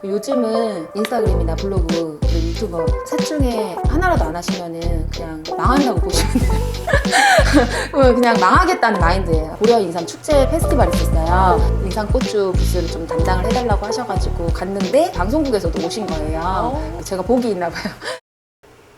요즘은 인스타그램이나 블로그, 그리고 유튜버 셋 중에 하나라도 안 하시면은 그냥 망한다고 보시면 돼요. 그냥 망하겠다는 마인드예요. 고려 인삼 축제 페스티벌 있었어요. 인삼 꽃주 부스를 좀 담당을 해달라고 하셔가지고 갔는데 방송국에서도 오신 거예요. 제가 복이 있나 봐요.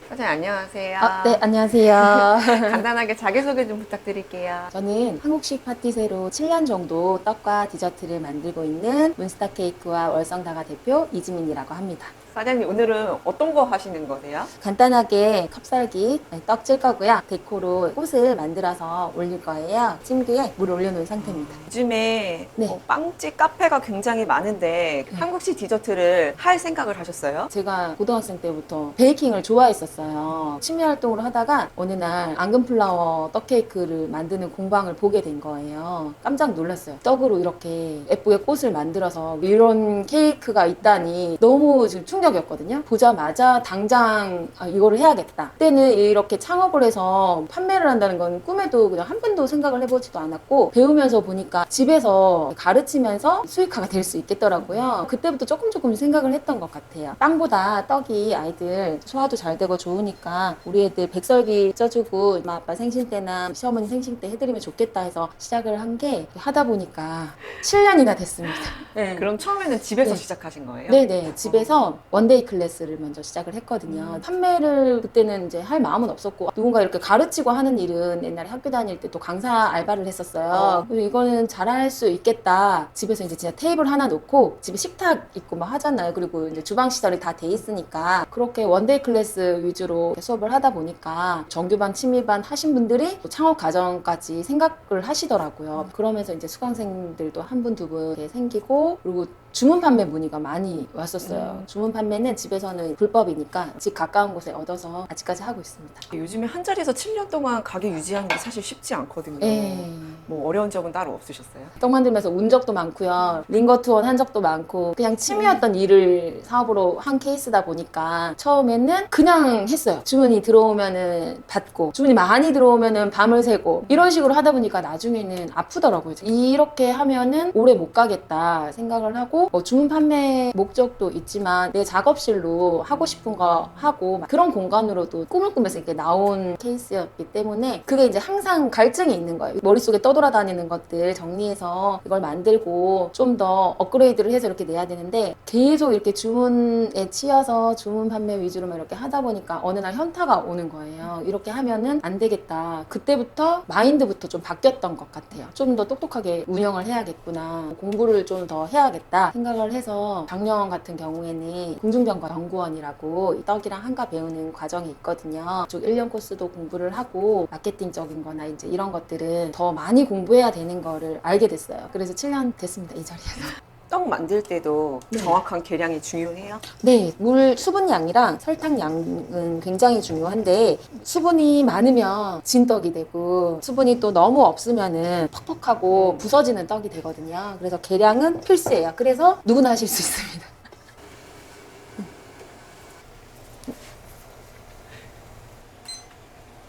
사장님 안녕하세요. 네, 안녕하세요. 간단하게 자기소개 좀 부탁드릴게요. 저는 한국식 파티새로 7년 정도 떡과 디저트를 만들고 있는 문스타 케이크와 월성다가 대표 이지민이라고 합니다. 사장님 오늘은 어떤 거 하시는 거세요? 간단하게 컵살기 떡 찔 거고요. 데코로 꽃을 만들어서 올릴 거예요. 찜기에 물 올려놓은 상태입니다. 요즘에 네. 빵집 카페가 굉장히 많은데 한국식 디저트를 할 생각을 하셨어요? 제가 고등학생 때부터 베이킹을 좋아했었어요. 취미 활동을 하다가 어느 날 앙금플라워 떡 케이크를 만드는 공방을 보게 된 거예요. 깜짝 놀랐어요. 떡으로 이렇게 예쁘게 꽃을 만들어서 이런 케이크가 있다니 너무 지금 충격이었거든요. 보자마자 당장 이거를 해야겠다. 그때는 이렇게 창업을 해서 판매를 한다는 건 꿈에도 그냥 한 번도 생각을 해보지도 않았고, 배우면서 보니까 집에서 가르치면서 수익화가 될 수 있겠더라고요. 그때부터 조금 생각을 했던 것 같아요. 빵보다 떡이 아이들 소화도 잘 되고 좋으니까 우리 애들 백설기 쪄주고 엄마 아빠 생신 때나 시어머니 생신 때 해드리면 좋겠다 해서 시작을 한 게, 하다 보니까 7년이나 됐습니다. 네. 그럼 처음에는 집에서 네. 시작하신 거예요? 네네. 집에서 원데이 클래스를 먼저 시작을 했거든요. 판매를 그때는 이제 할 마음은 없었고, 누군가 이렇게 가르치고 하는 일은 옛날에 학교 다닐 때 또 강사 알바를 했었어요. 그래서 이거는 잘할 수 있겠다. 집에서 이제 진짜 테이블 하나 놓고, 집에 식탁 있고 막 하잖아요. 그리고 이제 주방 시설이 다 돼 있으니까 그렇게 원데이 클래스 위주로 수업을 하다 보니까 정규반, 취미반 하신 분들이 창업 과정까지 생각을 하시더라고요. 그러면서 이제 수강생들도 한 분, 두 분 생기고, 그리고 주문 판매 문의가 많이 왔었어요. 주문 판매는 집에서는 불법이니까 집 가까운 곳에 얻어서 아직까지 하고 있습니다. 요즘에 한 자리에서 7년 동안 가게 유지하는 게 사실 쉽지 않거든요. 네. 뭐 어려운 점은 따로 없으셨어요? 떡 만들면서 운 적도 많고요. 링거 투혼 한 적도 많고, 그냥 취미였던 일을 사업으로 한 케이스다 보니까 처음에는 그냥 했어요. 주문이 들어오면은 받고, 주문이 많이 들어오면은 밤을 새고, 이런 식으로 하다 보니까 나중에는 아프더라고요. 이렇게 하면은 오래 못 가겠다 생각을 하고, 주문 판매 목적도 있지만 내 작업실로 하고 싶은 거 하고 그런 공간으로도 꿈을 꾸면서 이렇게 나온 케이스였기 때문에 그게 이제 항상 갈증이 있는 거예요. 머릿속에 떠돌아다니는 것들 정리해서 이걸 만들고 좀 더 업그레이드를 해서 이렇게 내야 되는데, 계속 이렇게 주문에 치여서 주문 판매 위주로만 이렇게 하다 보니까 어느 날 현타가 오는 거예요. 이렇게 하면은 안 되겠다. 그때부터 마인드부터 좀 바뀌었던 것 같아요. 좀 더 똑똑하게 운영을 해야겠구나. 공부를 좀 더 해야겠다 생각을 해서, 작년 같은 경우에는 공중병과 연구원이라고 이 떡이랑 한가 배우는 과정이 있거든요. 쭉 1년 코스도 공부를 하고 마케팅적인 거나 이제 이런 것들은 더 많이 공부해야 되는 거를 알게 됐어요. 그래서 7년 됐습니다, 이 자리에서. 떡 만들 때도 네. 정확한 계량이 중요해요? 네, 물 수분량이랑 설탕량은 굉장히 중요한데, 수분이 많으면 진떡이 되고 수분이 또 너무 없으면은 퍽퍽하고 부서지는 떡이 되거든요. 그래서 계량은 필수예요. 그래서 누구나 하실 수 있습니다.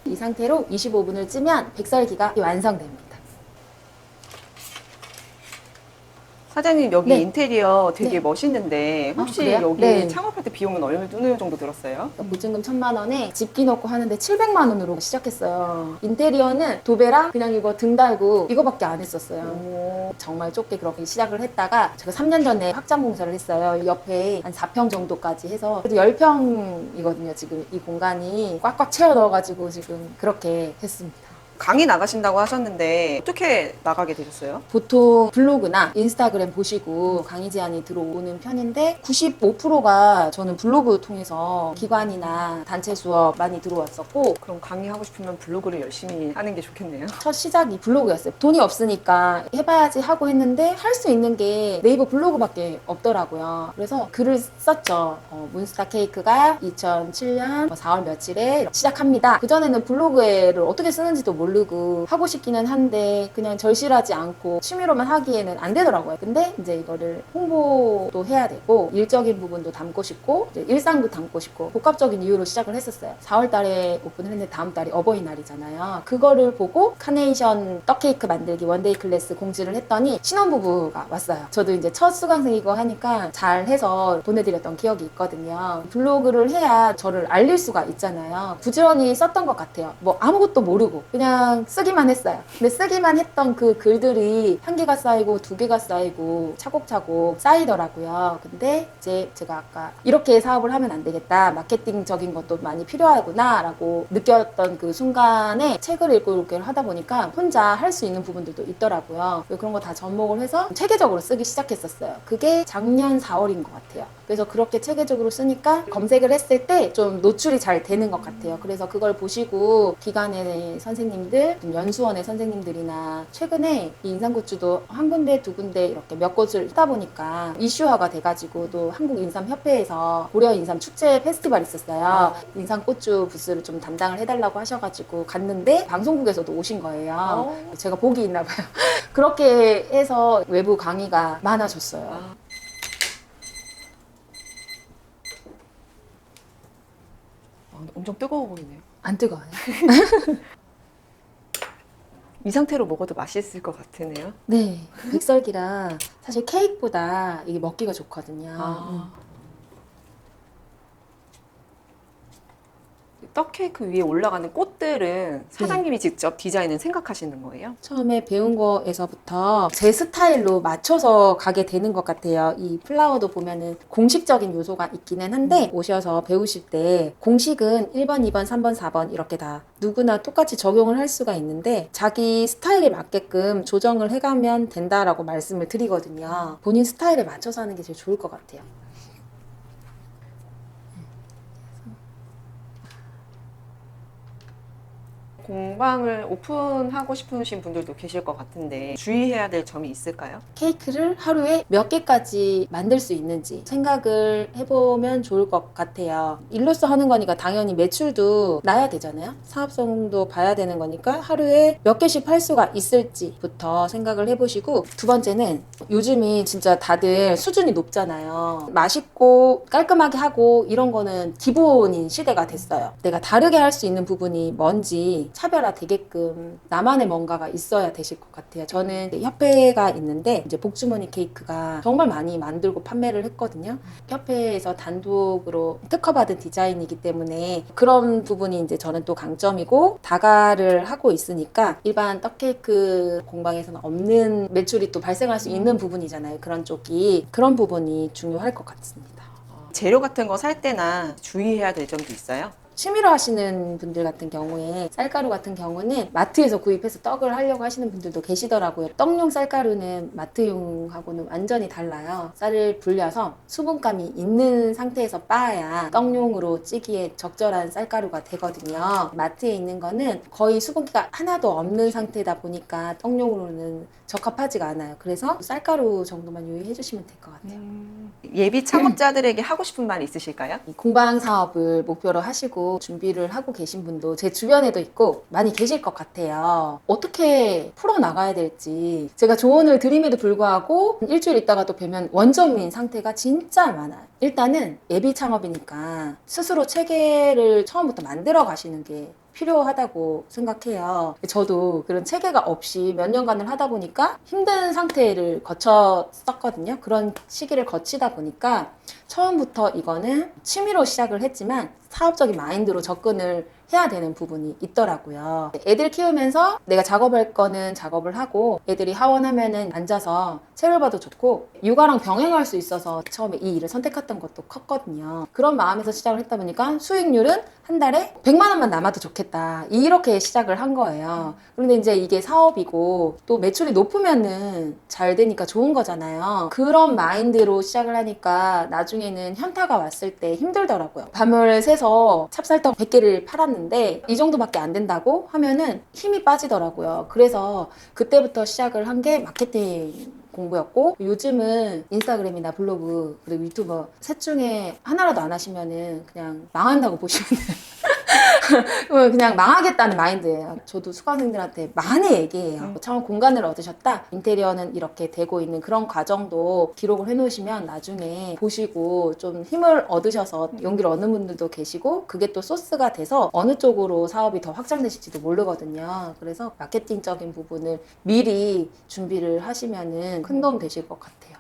이 상태로 25분을 찌면 백설기가 완성됩니다. 사장님 여기 네. 인테리어 되게 네. 멋있는데 혹시 그래요? 여기 네. 창업할 때 비용은 어느 정도 들었어요? 보증금 1,000만 원에 집기 넣고 하는데 700만 원으로 시작했어요. 인테리어는 도배랑 그냥 이거 등 달고 이거밖에 안 했었어요. 정말 좁게 그렇게 시작을 했다가 제가 3년 전에 확장 공사를 했어요. 옆에 한 4평 정도까지 해서 그래도 10평이거든요. 지금 이 공간이 꽉꽉 채워 넣어가지고 지금 그렇게 했습니다. 강의 나가신다고 하셨는데 어떻게 나가게 되셨어요? 보통 블로그나 인스타그램 보시고 강의 제안이 들어오는 편인데 95%가 저는 블로그 통해서 기관이나 단체 수업 많이 들어왔었고, 그럼 강의하고 싶으면 블로그를 열심히 하는 게 좋겠네요. 첫 시작이 블로그였어요. 돈이 없으니까 해봐야지 하고 했는데 할 수 있는 게 네이버 블로그밖에 없더라고요. 그래서 글을 썼죠. 문스타 케이크가 2007년 4월 며칠에 시작합니다. 그전에는 블로그를 어떻게 쓰는지도 몰랐어요. 모르고 하고 싶기는 한데 그냥 절실하지 않고 취미로만 하기에는 안 되더라고요. 근데 이제 이거를 홍보도 해야 되고 일적인 부분도 담고 싶고 이제 일상도 담고 싶고 복합적인 이유로 시작을 했었어요. 4월 달에 오픈을 했는데 다음 달이 어버이날이잖아요. 그거를 보고 카네이션 떡케이크 만들기 원데이 클래스 공지를 했더니 신혼부부가 왔어요. 저도 이제 첫 수강생이고 하니까 잘해서 보내드렸던 기억이 있거든요. 블로그를 해야 저를 알릴 수가 있잖아요. 부지런히 썼던 것 같아요. 뭐 아무것도 모르고 그냥 쓰기만 했어요. 근데 쓰기만 했던 그 글들이 한 개가 쌓이고 두 개가 쌓이고 차곡차곡 쌓이더라고요. 근데 이제 제가 아까 이렇게 사업을 하면 안 되겠다. 마케팅적인 것도 많이 필요하구나 라고 느꼈던 그 순간에 책을 읽고 이렇게 하다 보니까 혼자 할 수 있는 부분들도 있더라고요. 그런 거 다 접목을 해서 체계적으로 쓰기 시작했었어요. 그게 작년 4월인 것 같아요. 그래서 그렇게 체계적으로 쓰니까 검색을 했을 때 좀 노출이 잘 되는 것 같아요. 그래서 그걸 보시고 기관의 선생님들, 연수원의 선생님들이나 최근에 이 인삼고추도 한 군데 두 군데 이렇게 몇 곳을 하다 보니까 이슈화가 돼가지고 또 한국인삼협회에서 고려인삼 축제 페스티벌 있었어요. 인삼고추 부스를 좀 담당을 해달라고 하셔가지고 갔는데 방송국에서도 오신 거예요. 제가 복이 있나 봐요. 그렇게 해서 외부 강의가 많아졌어요. 엄청 뜨거워 보이네요. 안 뜨거워요? 이 상태로 먹어도 맛있을 것 같으네요. 네. 백설기라 사실 케이크보다 이게 먹기가 좋거든요. 떡케이크 위에 올라가는 꽃들은 사장님이 직접 디자인을 생각하시는 거예요? 처음에 배운 거에서부터 제 스타일로 맞춰서 가게 되는 것 같아요. 이 플라워도 보면은 공식적인 요소가 있기는 한데 오셔서 배우실 때 공식은 1번, 2번, 3번, 4번 이렇게 다 누구나 똑같이 적용을 할 수가 있는데 자기 스타일에 맞게끔 조정을 해가면 된다라고 말씀을 드리거든요. 본인 스타일에 맞춰서 하는 게 제일 좋을 것 같아요. 공방을 오픈하고 싶으신 분들도 계실 것 같은데 주의해야 될 점이 있을까요? 케이크를 하루에 몇 개까지 만들 수 있는지 생각을 해보면 좋을 것 같아요. 일로서 하는 거니까 당연히 매출도 나야 되잖아요. 사업성도 봐야 되는 거니까 하루에 몇 개씩 팔 수가 있을지부터 생각을 해보시고 두 번째는 요즘이 진짜 다들 수준이 높잖아요. 맛있고 깔끔하게 하고 이런 거는 기본인 시대가 됐어요. 내가 다르게 할 수 있는 부분이 뭔지 차별화 되게끔 나만의 뭔가가 있어야 되실 것 같아요. 저는 협회가 있는데 이제 복주머니 케이크가 정말 많이 만들고 판매를 했거든요. 협회에서 단독으로 특허받은 디자인이기 때문에 그런 부분이 이제 저는 또 강점이고 다가를 하고 있으니까 일반 떡케이크 공방에서는 없는 매출이 또 발생할 수 있는 부분이잖아요. 그런 쪽이 그런 부분이 중요할 것 같습니다. 재료 같은 거 살 때나 주의해야 될 점도 있어요? 취미로 하시는 분들 같은 경우에 쌀가루 같은 경우는 마트에서 구입해서 떡을 하려고 하시는 분들도 계시더라고요. 떡용 쌀가루는 마트용하고는 완전히 달라요. 쌀을 불려서 수분감이 있는 상태에서 빻아야 떡용으로 찌기에 적절한 쌀가루가 되거든요. 마트에 있는 거는 거의 수분기가 하나도 없는 상태다 보니까 떡용으로는 적합하지가 않아요. 그래서 쌀가루 정도만 유의해 주시면 될 것 같아요. 예비 창업자들에게 하고 싶은 말 있으실까요? 이 공방 사업을 목표로 하시고 준비를 하고 계신 분도 제 주변에도 있고 많이 계실 것 같아요. 어떻게 풀어나가야 될지 제가 조언을 드림에도 불구하고 일주일 있다가 또 뵈면 원점인 상태가 진짜 많아요. 일단은 예비 창업이니까 스스로 체계를 처음부터 만들어 가시는 게 필요하다고 생각해요. 저도 그런 체계가 없이 몇 년간을 하다 보니까 힘든 상태를 거쳤었거든요. 그런 시기를 거치다 보니까 처음부터 이거는 취미로 시작을 했지만 사업적인 마인드로 접근을 해야 되는 부분이 있더라고요. 애들 키우면서 내가 작업할 거는 작업을 하고 애들이 하원하면은 앉아서 책을 봐도 좋고 육아랑 병행할 수 있어서 처음에 이 일을 선택했던 것도 컸거든요. 그런 마음에서 시작을 했다 보니까 수익률은 한 달에 100만 원만 남아도 좋겠다. 이렇게 시작을 한 거예요. 그런데 이제 이게 사업이고 또 매출이 높으면은 잘 되니까 좋은 거잖아요. 그런 마인드로 시작을 하니까 나중에는 현타가 왔을 때 힘들더라고요. 밤을 새서 찹쌀떡 100개를 팔았는데 이 정도밖에 안 된다고 하면은 힘이 빠지더라고요. 그래서 그때부터 시작을 한 게 마케팅 공부였고 요즘은 인스타그램이나 블로그 그리고 유튜버 셋 중에 하나라도 안 하시면은 그냥 망한다고 보시면 돼요. 그냥 망하겠다는 마인드예요. 저도 수강생들한테 많이 얘기해요. 창업 공간을 얻으셨다. 인테리어는 이렇게 되고 있는 그런 과정도 기록을 해놓으시면 나중에 보시고 좀 힘을 얻으셔서 용기를 얻는 분들도 계시고 그게 또 소스가 돼서 어느 쪽으로 사업이 더 확장되실지도 모르거든요. 그래서 마케팅적인 부분을 미리 준비를 하시면은 큰 도움 되실 것 같아요.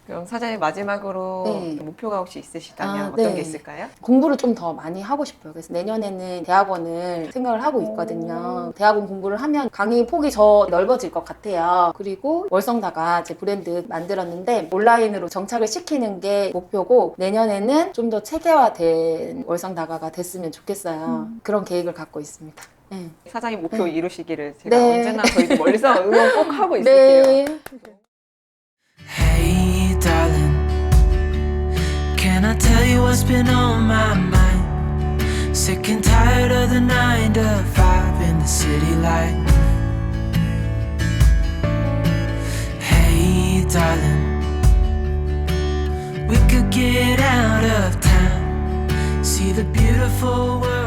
그럼 사장님 마지막으로 네. 목표가 혹시 있으시다면 어떤 네. 게 있을까요? 공부를 좀 더 많이 하고 싶어요. 그래서 내년에는 대학원을 생각을 하고 있거든요. 대학원 공부를 하면 강의 폭이 더 넓어질 것 같아요. 그리고 월성다가 제 브랜드 만들었는데 온라인으로 정착을 시키는 게 목표고 내년에는 좀 더 체계화된 월성다가가 됐으면 좋겠어요. 그런 계획을 갖고 있습니다. 네. 사장님 목표 네. 이루시기를 제가 네. 언제나 저희도 멀리서 응원 꼭 하고 있을게요. 네. Hey darling, can I tell you what's been on my mind? Sick and tired of the 9 to 5 in the city life. Hey darling, we could get out of town, see the beautiful world.